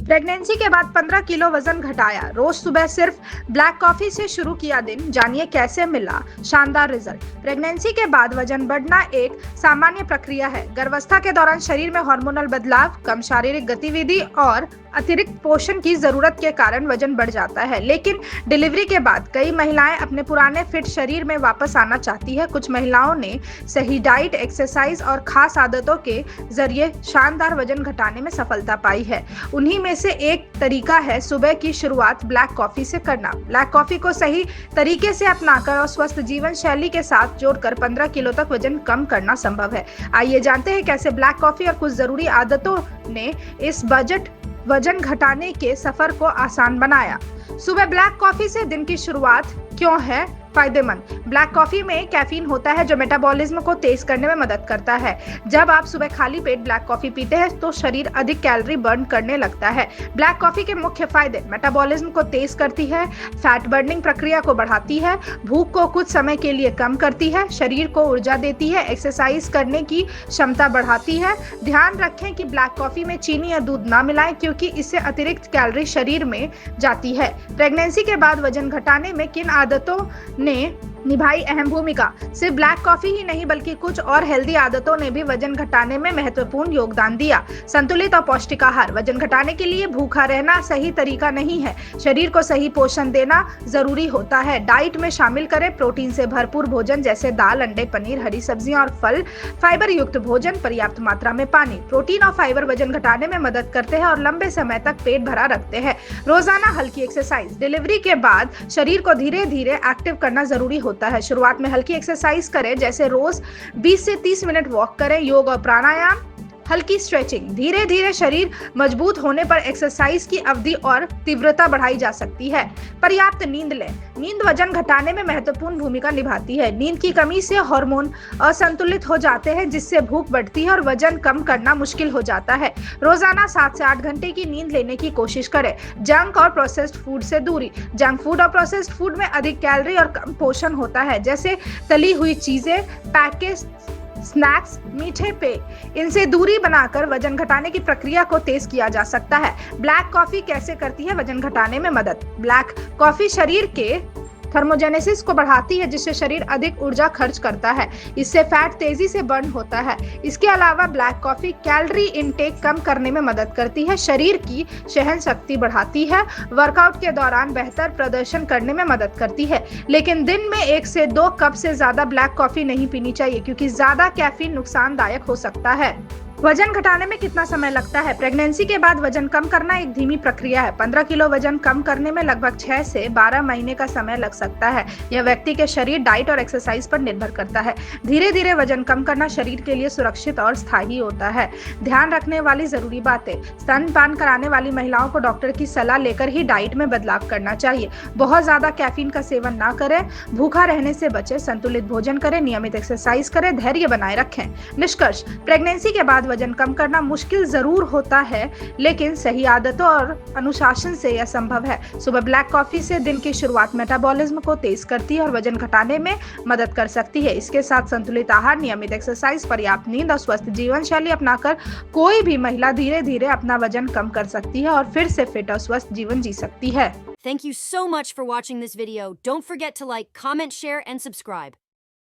Pregnancy के बाद 15 kilo वजन घटाया। रोज सुबह सिर्फ ब्लैक कॉफी से शुरू किया दिन। जानिए कैसे मिला शानदार रिजल्ट। प्रेगनेंसी के बाद वजन बढ़ना एक सामान्य प्रक्रिया है। गर्भावस्था के दौरान शरीर में हार्मोनल बदलाव, कम शारीरिक गतिविधि और अतिरिक्त पोषण की जरूरत के कारण वजन बढ़ जाता है। लेकिन डिलीवरी के बाद कई महिलाएं अपने पुराने फिट शरीर में वापस आना चाहती है। कुछ महिलाओं ने सही डाइट, एक्सरसाइज और खास आदतों के जरिए शानदार वजन घटाने में सफलता पाई है। उन्हीं में से एक तरीका है सुबह की शुरुआत ब्लैक कॉफी से करना। ब्लैक कॉफी को सही तरीके से अपनाकर और स्वस्थ जीवन शैली के साथ जोड़कर 15 किलो तक वजन कम करना संभव है। आइए जानते हैं कैसे ब्लैक कॉफी और कुछ जरूरी आदतों ने इस बजट वजन घटाने के सफर को आसान बनाया। सुबह ब्लैक कॉफी से दिन की शुरुआत क्यों है फायदेमंद? ब्लैक कॉफी में कैफीन होता है जो मेटाबॉलिज्म को तेज करने में मदद करता है। जब आप सुबह खाली पेट ब्लैक कॉफी पीते हैं तो शरीर अधिक कैलोरी बर्न करने लगता है। ब्लैक कॉफी के मुख्य फायदे: मेटाबॉलिज्म को तेज करती है, फैट बर्निंग प्रक्रिया को बढ़ाती है, भूख को कुछ समय के लिए कम करती है, शरीर को ऊर्जा देती है, एक्सरसाइज करने की क्षमता बढ़ाती है। ध्यान रखें कि ब्लैक कॉफी में चीनी या दूध ना मिलाएं क्योंकि इससे अतिरिक्त कैलोरी शरीर में जाती है। प्रेगनेंसी के बाद वजन घटाने में किन आदतों ने निभाई अहम भूमिका? सिर्फ ब्लैक कॉफी ही नहीं बल्कि कुछ और हेल्दी आदतों ने भी वजन घटाने में महत्वपूर्ण योगदान दिया। संतुलित और पौष्टिक आहार: वजन घटाने के लिए भूखा रहना सही तरीका नहीं है। शरीर को सही पोषण देना जरूरी होता है। डाइट में शामिल करें प्रोटीन से भरपूर भोजन जैसे दाल, अंडे, पनीर, हरी सब्जियां और फल, फाइबर युक्त भोजन, पर्याप्त मात्रा में पानी। प्रोटीन और फाइबर वजन घटाने में मदद करते हैं और लंबे समय तक पेट भरा रखते हैं। रोजाना हल्की एक्सरसाइज: डिलीवरी के बाद शरीर को धीरे धीरे एक्टिव करना जरूरी होता है। शुरुआत में हल्की एक्सरसाइज करें जैसे रोज 20 से 30 मिनट वॉक करें। योग और प्राणायाम, हल्की स्ट्रेचिंग। धीरे धीरे शरीर मजबूत होने पर एक्सरसाइज की अवधि और तीव्रता बढ़ाई जा सकती है। पर्याप्त नींद लें: नींद वजन घटाने में महत्वपूर्ण भूमिका निभाती है। नींद की कमी से हार्मोन असंतुलित हो जाते हैं जिससे भूख बढ़ती है और वजन कम करना मुश्किल हो जाता है। रोजाना 7 से 8 घंटे की नींद लेने की कोशिश करें। जंक और प्रोसेस्ड फूड से दूरी: जंक फूड और प्रोसेस्ड फूड में अधिक कैलोरी और कम पोषण होता है जैसे तली हुई चीजें, पैकेज स्नैक्स, मीठे पेय। इनसे दूरी बनाकर वजन घटाने की प्रक्रिया को तेज किया जा सकता है। ब्लैक कॉफी कैसे करती है वजन घटाने में मदद? ब्लैक कॉफी शरीर के थर्मोजेनेसिस को बढ़ाती है जिससे शरीर अधिक ऊर्जा खर्च करता है। इससे फैट तेजी से बर्न होता है। इसके अलावा ब्लैक कॉफी कैलोरी इनटेक कम करने में मदद करती है, शरीर की सहन शक्ति बढ़ाती है, वर्कआउट के दौरान बेहतर प्रदर्शन करने में मदद करती है। लेकिन दिन में 1 से 2 कप से ज्यादा ब्लैक कॉफी नहीं पीनी चाहिए क्योंकि ज्यादा कैफीन नुकसानदायक हो सकता है। वजन घटाने में कितना समय लगता है? प्रेगनेंसी के बाद वजन कम करना एक धीमी प्रक्रिया है। 15 किलो वजन कम करने में लगभग 6 से 12 महीने का समय लग सकता है। यह व्यक्ति के शरीर, डाइट और एक्सरसाइज पर निर्भर करता है। धीरे धीरे वजन कम करना शरीर के लिए सुरक्षित और स्थायी होता है। ध्यान रखने वाली जरूरी बातें: स्तनपान कराने वाली महिलाओं को डॉक्टर की सलाह लेकर ही डाइट में बदलाव करना चाहिए। बहुत ज्यादा कैफीन का सेवन ना करें, भूखा रहने से बचें, संतुलित भोजन करें, नियमित एक्सरसाइज करें, धैर्य बनाए रखें। निष्कर्ष: प्रेगनेंसी के बाद वजन कम करना मुश्किल जरूर होता है लेकिन सही आदतों और अनुशासन से यह संभव है। सुबह ब्लैक कॉफी से दिन की शुरुआत मेटाबॉलिज्म को तेज करती है और वजन घटाने में मदद कर सकती है। इसके साथ संतुलित आहार, नियमित एक्सरसाइज, पर्याप्त नींद और स्वस्थ जीवन शैली अपनाकर कोई भी महिला धीरे धीरे अपना वजन कम कर सकती है और फिर से फिट और स्वस्थ जीवन जी सकती है। Thank you so much for watching this video. Don't forget to like, comment, share, and subscribe.